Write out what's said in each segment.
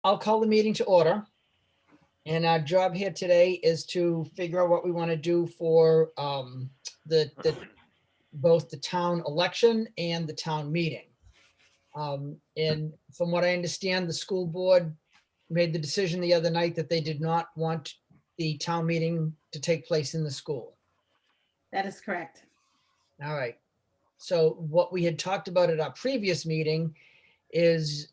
I'll call the meeting to order. And our job here today is to figure out what we want to do for the both the town election and the town meeting. And from what I understand, the school board made the decision the other night that they did not want the town meeting to take place in the school. That is correct. All right. So what we had talked about at our previous meeting is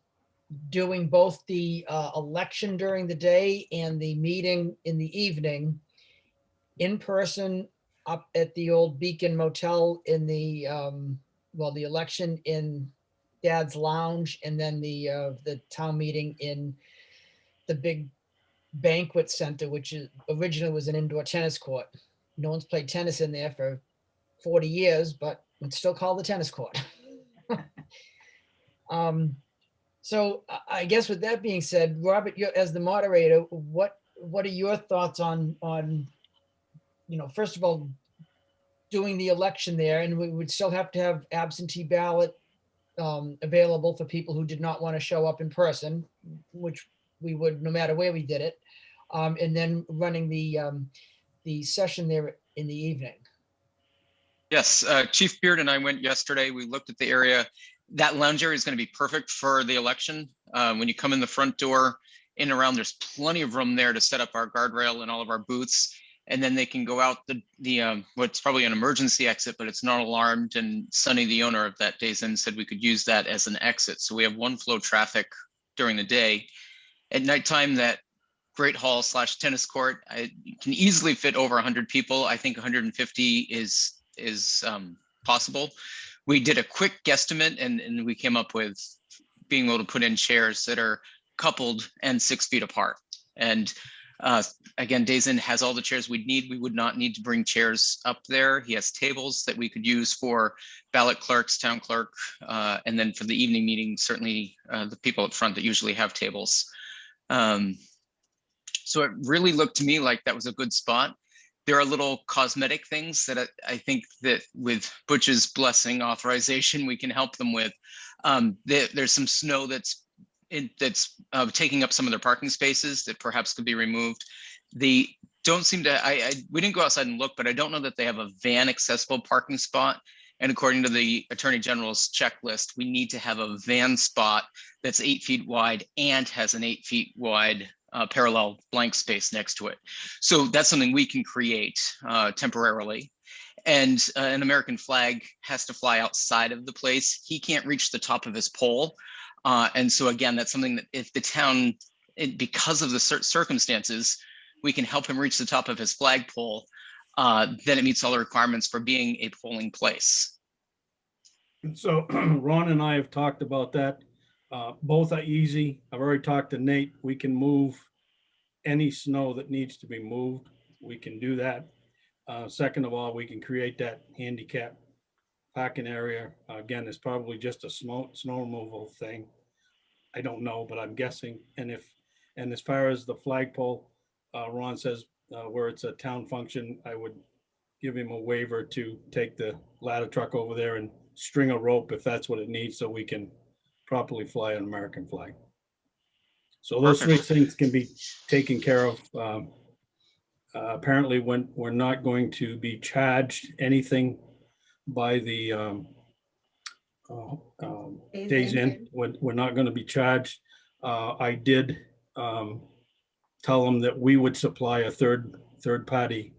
doing both the election during the day and the meeting in the evening in person up at the old Beacon Motel in the, well, the election in Dad's Lounge, and then the town meeting in the big banquet center, which is originally was an indoor tennis court. No one's played tennis in there for 40 years, but it's still called the tennis court. So I guess with that being said, Robert, you're, as the moderator, what are your thoughts on first of all, doing the election there, and we would still have to have absentee ballot available for people who did not want to show up in person, which we would no matter where we did it, and then running the session there in the evening. Yes, Chief Beard and I went yesterday. We looked at the area. That lounge area is going to be perfect for the election. When you come in the front door, in and around, there's plenty of room there to set up our guardrail and all of our booths. And then they can go out the what's probably an emergency exit, but it's not alarmed. And Sonny, the owner of that Days Inn, said we could use that as an exit. So we have one flow traffic during the day. At nighttime, that great hall / tennis court, can easily fit over 100 people. I think 150 is possible. We did a quick guesstimate and we came up with being able to put in chairs that are coupled and 6 feet apart. And again, Days Inn has all the chairs we'd need. We would not need to bring chairs up there. He has tables that we could use for ballot clerks, town clerk, and then for the evening meeting, certainly the people up front that usually have tables. So it really looked to me like that was a good spot. There are little cosmetic things that I think that with Butch's blessing authorization, we can help them with. There's some snow that's taking up some of their parking spaces that perhaps could be removed. They don't seem to, we didn't go outside and look, but I don't know that they have a van accessible parking spot. And according to the Attorney General's checklist, we need to have a van spot that's 8 feet wide and has an 8 feet wide parallel blank space next to it. So that's something we can create temporarily. And an American flag has to fly outside of the place. He can't reach the top of his pole. And so again, that's something that if the town, because of the circumstances, we can help him reach the top of his flagpole, then it meets all the requirements for being a polling place. And so Ron and I have talked about that. Both are easy. I've already talked to Nate. We can move any snow that needs to be moved. We can do that. Second of all, we can create that handicap parking area. Again, it's probably just a snow removal thing. I don't know, but I'm guessing. And as far as the flagpole, Ron says where it's a town function, I would give him a waiver to take the ladder truck over there and string a rope if that's what it needs, so we can properly fly an American flag. So those three things can be taken care of. Apparently, when we're not going to be charged anything by the Days Inn, we're not going to be charged. I did tell them that we would supply a third party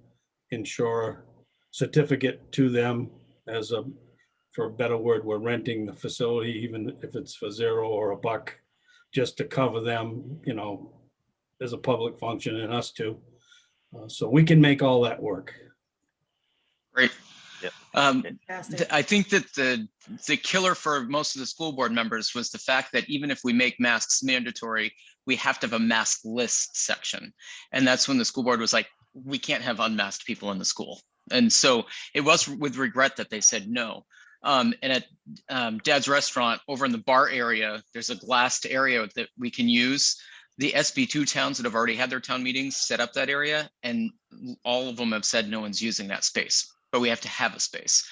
insurer certificate to them as a, for a better word, we're renting the facility, even if it's for $0 or $1, just to cover them, you know, as a public function and us too. So we can make all that work. Great. Yep. I think that the killer for most of the school board members was the fact that even if we make masks mandatory, we have to have a mask list section. And that's when the school board was like, we can't have unmasked people in the school. And so it was with regret that they said no. And at Dad's restaurant over in the bar area, there's a glassed area that we can use. The SB2 towns that have already had their town meetings set up that area, and all of them have said no one's using that space, but we have to have a space.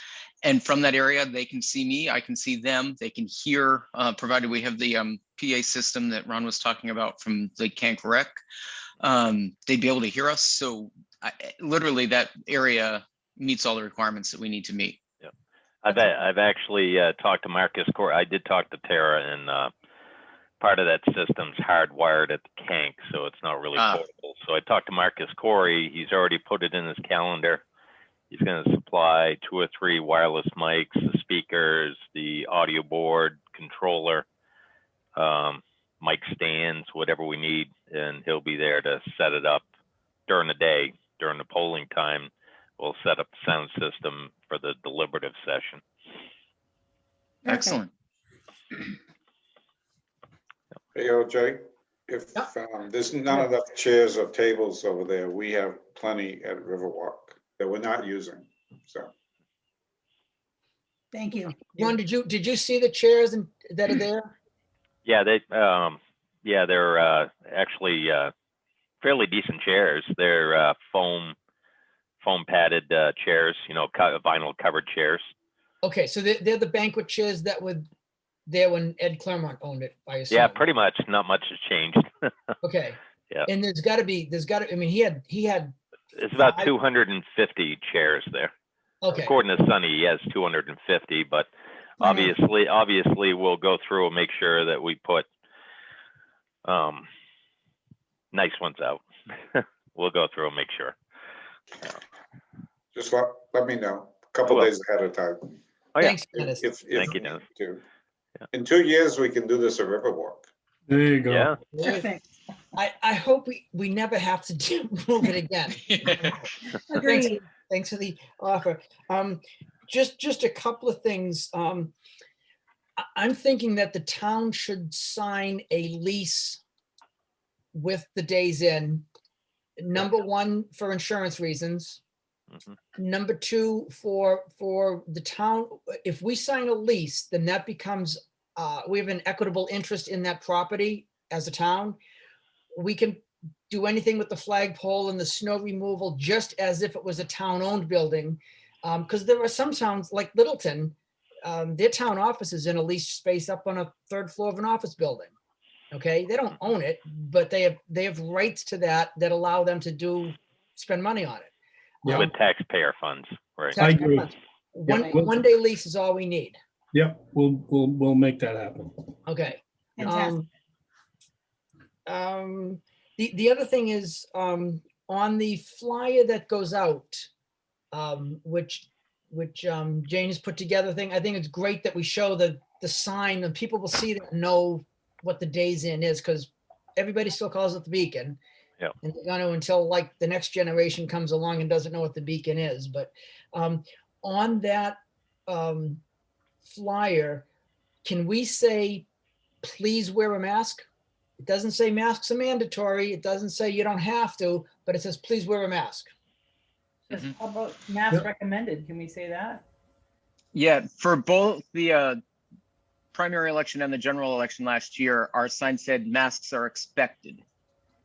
And from that area, they can see me, I can see them, they can hear, provided we have the PA system that Ron was talking about from the Rec. They'd be able to hear us. So literally that area meets all the requirements that we need to meet. Yeah. I've actually talked to Marcus Corey. I did talk to Tara, and part of that system's hardwired at the Kank, so it's not really portable. So I talked to Marcus Corey. He's already put it in his calendar. He's going to supply 2 or 3 wireless mics, the speakers, the audio board, controller, mic stands, whatever we need, and he'll be there to set it up during the day. During the polling time, we'll set up the sound system for the deliberative session. Excellent. Hey, OJ, if there's not enough chairs or tables over there, we have plenty at Riverwalk that we're not using, so. Thank you. Ron, did you see the chairs that are there? Yeah, they're actually fairly decent chairs. They're foam padded chairs, you know, vinyl covered chairs. Okay, so they're the banquet chairs that were there when Ed Claremont owned it, I assume. Yeah, pretty much. Not much has changed. Okay. Yeah. And I mean, he had. It's about 5 250 chairs there. Okay. According to Sonny, he has 250, but obviously we'll go through and make sure that we put nice ones out. We'll go through and make sure. Just let me know a couple days ahead of time. Oh, yeah. Thanks, Dennis. Thank you, Dennis. Yeah. In 2 years, we can do this at Riverwalk. There you go. Yeah. Perfect. I hope we never have to move it again. Agreed. Thanks for the offer. Just a couple of things. I'm thinking that the town should sign a lease with the Days Inn. Number one, for insurance reasons. Number two, for the town, if we sign a lease, then that becomes, we have an equitable interest in that property as a town. We can do anything with the flagpole and the snow removal, just as if it was a town-owned building. Because there are some towns like Littleton, their town office is in a leased space up on a 3rd floor of an office building. Okay, they don't own it, but they have rights to that allow them to spend money on it. Yeah, with taxpayer funds, right? I agree. One day lease is all we need. Yep, we'll make that happen. Okay. Fantastic. The other thing is, on the flyer that goes out, which Jane has put together thing, I think it's great that we show the sign and people will see that and know what the Days Inn is, because everybody still calls it the Beacon. Yeah. And they're gonna, until like the next generation comes along and doesn't know what the Beacon is. But on that flyer, can we say, please wear a mask? It doesn't say masks are mandatory. It doesn't say you don't have to, but it says, please wear a mask. Just how about mask recommended? Can we say that? Yeah, for both the primary election and the general election last year, our sign said masks are expected.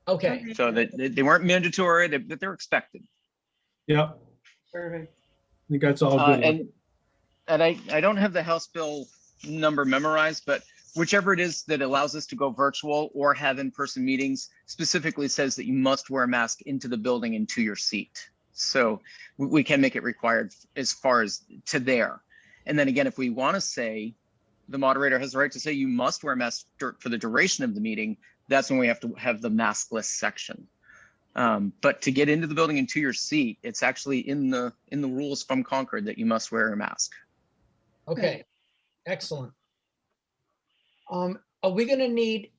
Okay. So that they weren't mandatory, that they're expected. Yep, Perfect. I think that's all good. And I don't have the House bill number memorized, but whichever it is that allows us to go virtual or have in-person meetings specifically says that you must wear a mask into the building and to your seat. So we can make it required as far as to there. And then again, if we want to say, the moderator has the right to say you must wear a mask for the duration of the meeting, that's when we have to have the maskless section. But to get into the building and to your seat, it's actually in the rules from Concord that you must wear a mask. Okay, excellent. Are we gonna need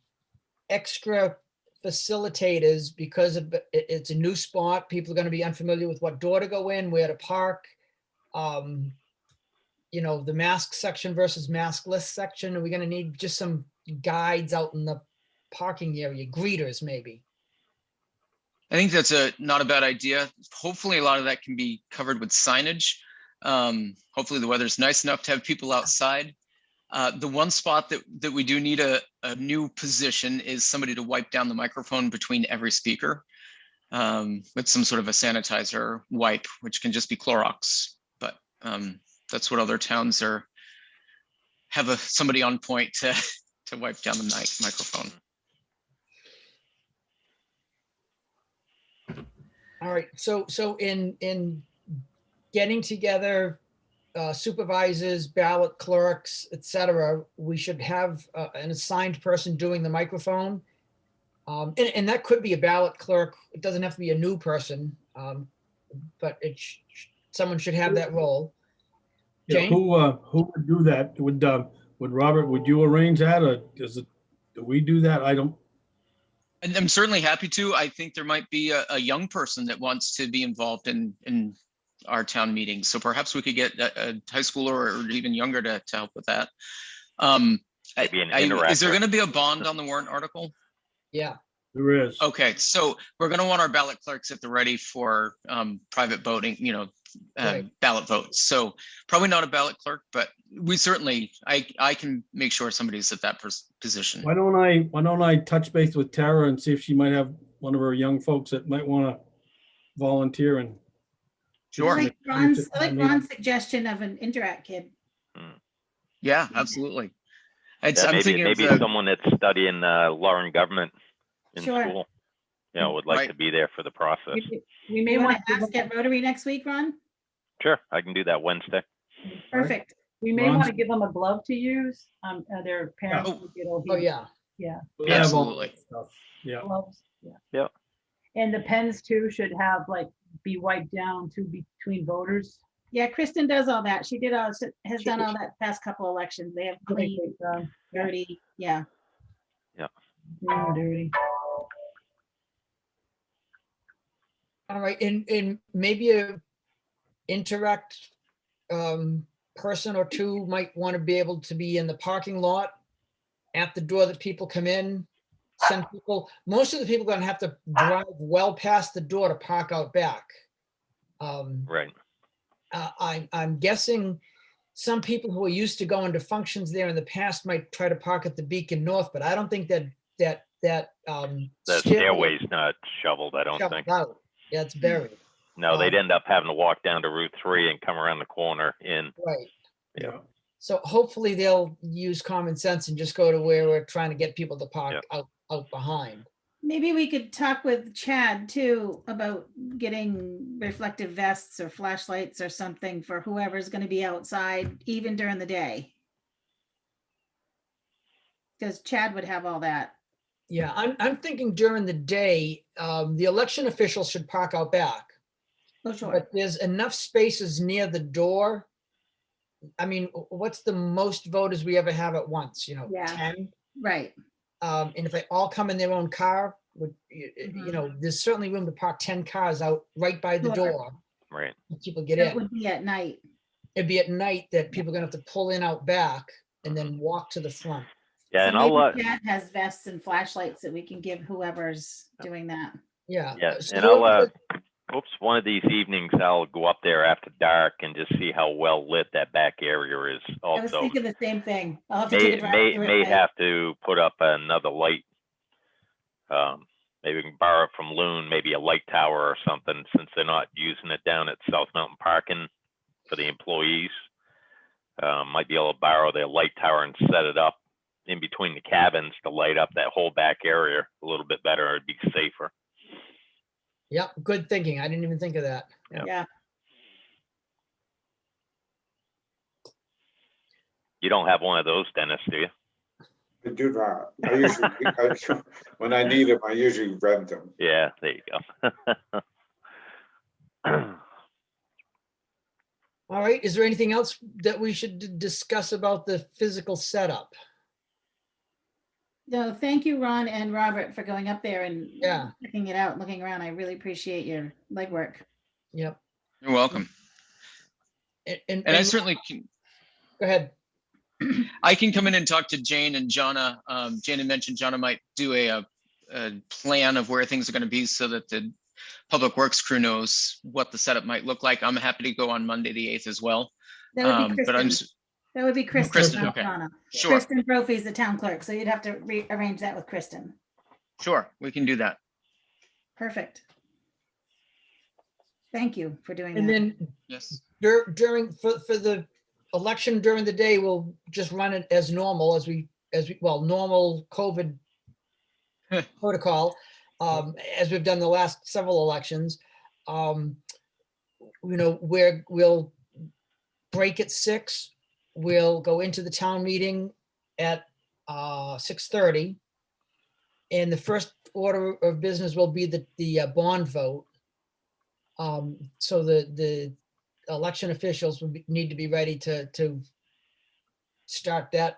extra facilitators because it's a new spot? People are gonna be unfamiliar with what door to go in, where to park. You know, the mask section versus maskless section. Are we gonna need just some guides out in the parking area, greeters maybe? I think that's not a bad idea. Hopefully a lot of that can be covered with signage. Hopefully the weather's nice enough to have people outside. The one spot that we do need a new position is somebody to wipe down the microphone between every speaker with some sort of a sanitizer wipe, which can just be Clorox. But that's what other towns are, have somebody on point to wipe down the microphone. All right, so in getting together supervisors, ballot clerks, et cetera, we should have an assigned person doing the microphone. And that could be a ballot clerk. It doesn't have to be a new person, but someone should have that role. Yeah, Jane? who would do that? Would Robert, would you arrange that, or do we do that? I don't, And I'm certainly happy to. I think there might be a young person that wants to be involved in our town meetings. So perhaps we could get a high schooler or even younger to help with that. Maybe an Is there interactor. going to be a bond on the warrant article? Yeah, there is. Okay, so we're going to want our ballot clerks at the ready for private voting, Right. ballot votes. So probably not a ballot clerk, but we certainly, I can make sure somebody's at that position. Why don't I touch base with Tara and see if she might have one of her young folks that might want to volunteer and. Sure. I like Ron's suggestion of an interact kid. Yeah, absolutely. I'm Maybe thinking of someone that's studying law and government in Sure. school, would like to be there for the process. We may want to ask at Rotary next week, Ron. Sure, I can do that Wednesday. Perfect. We may Ron's- want to give them a glove to use. Their parents. Oh. will get all oh, heat. yeah. Yeah, We'll have all Absolutely. that stuff. Yeah, gloves. Yeah. Yeah. And the pens too should have be wiped down too between voters. Yeah, Kristen does all that. She has done all that past couple elections. They have clean, dirty, yeah. Clean and dirty. All right, and maybe a interact person or two might want to be able to be in the parking lot at the door that people come in. Some people, most of the people are gonna have to drive well past the door to park out back. Right. I'm guessing some people who are used to going to functions there in the past might try to park at the Beacon North, but I don't think that The stairway's not shoveled, I don't shoveled think. out. Yeah, it's buried. No, they'd end up having to walk down to Route 3 and come around the corner in. Right. yeah. So hopefully they'll use common sense and just go to where we're trying to get people to park out behind. Maybe we could talk with Chad too about getting reflective vests or flashlights or something for whoever's going to be outside, even during the day. Because Chad would have all that. Yeah, I'm thinking during the day, the election officials should park out back, Oh, sure. but there's enough spaces near the door. I mean, what's the most voters we ever have at once? Yeah. 10? Right. And if they all come in their own car, there's certainly room to park 10 cars out right by the Sure. door. Right. People get It in. would be at night. It'd be at night that people are gonna have to pull in out back and then walk to the front. Yeah, and So I'll maybe Chad has vests and flashlights that we can give whoever's doing that. Yeah. Yeah, So and I'll whoever- one of these evenings I'll go up there after dark and just see how well lit that back area is. I was Also, thinking the same thing. I'll have to take a drive through may at night. have to put up another light. Maybe we can borrow it from Loon, maybe a light tower or something, since they're not using it down at South Mountain Parking for the employees. Might be able to borrow their light tower and set it up in between the cabins to light up that whole back area a little bit better. It'd be safer. Yeah, good thinking. I didn't even think of that. Yeah. You don't have one of those, Dennis, do you? I do not. I usually, when I need them, I usually rent them. Yeah, there you go. All right, is there anything else that we should discuss about the physical setup? No, thank you, Ron and Robert, for going up there and Yeah. checking it out, looking around. I really appreciate your legwork. Yep. You're welcome. And And I certainly can, go ahead. I can come in and talk to Jane and Jonna. Jane had mentioned Jonna might do a plan of where things are going to be so that the Public Works crew knows what the setup might look like. I'm happy to go on Monday, the 8th as well. That would be But I'm Kristen. That would be Kristen. Kristen, not okay. Donna. Sure. Kristen Brophy's the town clerk, so you'd have to rearrange that with Kristen. Sure, we can do that. Perfect. Thank you for doing And that. then Yes. during for the election during the day, we'll just run it as normal well, normal COVID protocol, as we've done the last several elections. We'll break at 6. We'll go into the town meeting at 6:30. And the first order of business will be the bond vote. So the election officials need to be ready to start that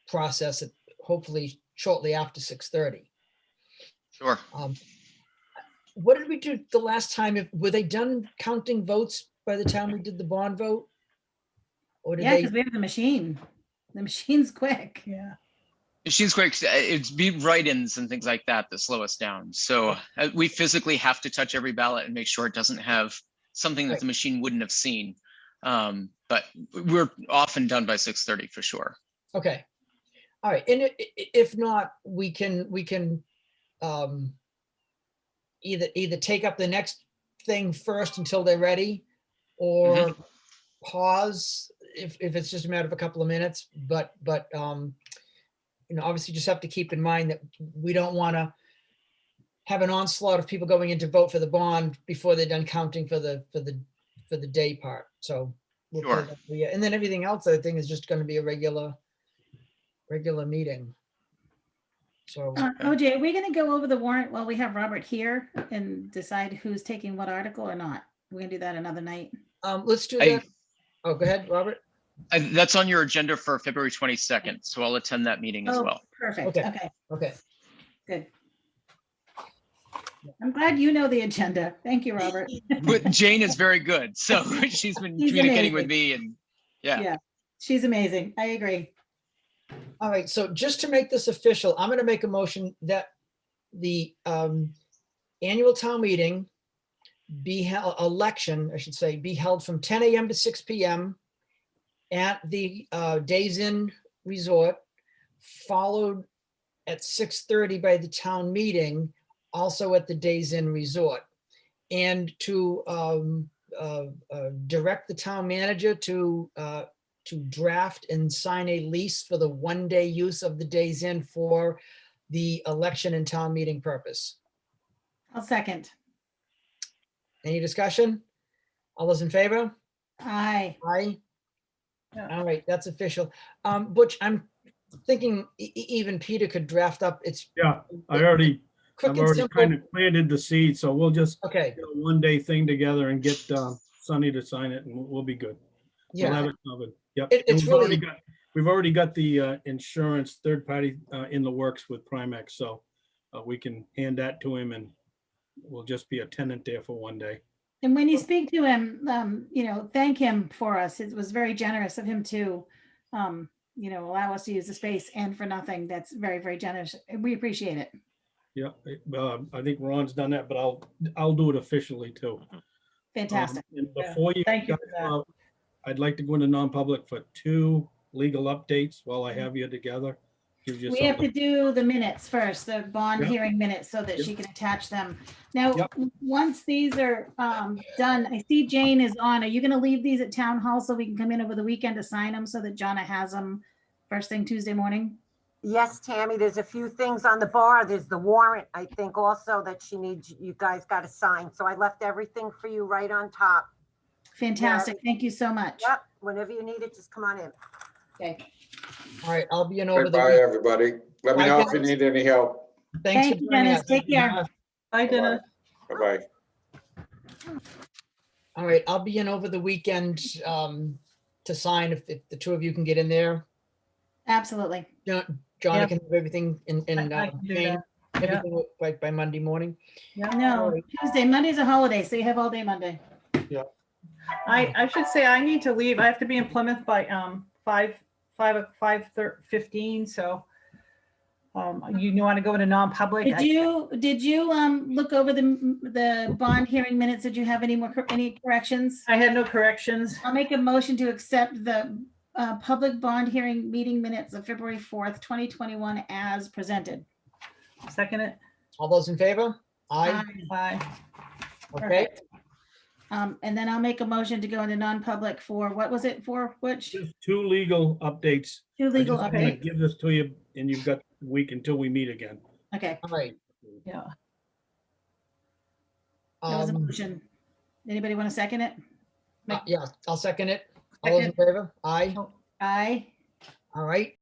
process hopefully shortly after 6:30. Sure. What did we do the last time? Were they done counting votes by the time we did the bond vote? Or did Yeah, they? because we have the machine. The machine's quick. Yeah. She's great. It's be write-ins and things like that slow us down. So we physically have to touch every ballot and make sure it doesn't have something that Right. the machine wouldn't have seen. But we're often done by 6:30 for sure. Okay. All right. And if not, we can either take up the next thing first until they're ready, or pause if it's just a matter of a couple of minutes. But obviously just have to keep in mind that we don't want to have an onslaught of people going in to vote for the bond before they're done counting for the day part. So we'll Sure. play that for you. And then everything else, I think, is just going to be a regular meeting. So OJ, are we gonna go over the warrant while we have Robert here and decide who's taking what article or not? We're gonna do that another night. let's do that. Oh, go ahead, Robert. That's on your agenda for February 22nd. So I'll attend that meeting as Oh, well. perfect. Okay. Okay, Okay. good. I'm glad you know the agenda. Thank you, Robert. But Jane is very good. So she's been She's communicating with amazing. me and yeah. She's amazing. I agree. All right. So just to make this official, I'm going to make a motion that the annual town meeting election, I should say, be held from 10 a.m. to 6 p.m. at the Days Inn Resort, followed at 6:30 by the town meeting, also at the Days Inn Resort, and to direct the town manager to draft and sign a lease for the one-day use of the Days Inn for the election and town meeting purpose. I'll second. Any discussion? All those in favor? Aye. Aye. Yeah. All right, that's official. Butch, I'm thinking even Peter could draft up. It's Yeah, I've already quick and kind simple. of planted the seed, so we'll just Okay, get a one-day thing together and get Sunny to sign it, and we'll be good. We'll have yeah, it covered. Yep. It's And really- we've already got the insurance third party in the works with Primex, so we can hand that to him, and we'll just be a tenant there for one day. And when you speak to him, thank him for us. It was very generous of him to, allow us to use the space, and for nothing. That's very, very generous. We appreciate it. Yeah, I think Ron's done that, but I'll do it officially too. Fantastic. And Yeah, before you thank you guys for that. go out, I'd like to go into non-public for 2 legal updates while I have you together. Gives you We have to something. do the minutes first, the bond Yep. hearing minutes, so that Yep. she can attach them. Now, Yep. once these are done, I see Jane is on. Are you gonna leave these at town hall so we can come in over the weekend to sign them, so that Jonna has them first thing Tuesday morning? Yes, Tammy, there's a few things on the bar. There's the warrant, I think also that she needs, you guys got to sign. So I left everything for you right on top. Fantastic. Thank you so much. Yep, whenever you need it, just come on in. Okay. all right, I'll be in over the Bye, week. everybody. Let me Bye, know if you guys. need any help. Thanks for Thank you, joining Dennis. us. Take care. Bye, Dennis. Bye-bye. All right, I'll be in over the weekend to sign if the two of you can get in there. Absolutely. Johnny Yep. can have everything in I can do Jane, that. Yeah. everything by Monday morning. Yeah. No, Tuesday, Monday's a holiday, so you have all day Monday. I should say I need to leave. I have to be in Plymouth by 5:15. So you want to go into non-public? Did you look over the bond hearing minutes? Did you have any corrections? I had no corrections. I'll make a motion to accept the public bond hearing meeting minutes of February 4th, 2021 as presented. Second it. All those in favor? Aye. Bye. Okay. And then I'll make a motion to go into non-public for, what was it for, which? Just two legal updates. Two I legal just want to updates. give this to you and you've got a week until we meet again. Okay, All right. Yeah. that was a Um, motion. Anybody want to second it? yeah, I'll second it. All those in favor? Aye. Aye. All right.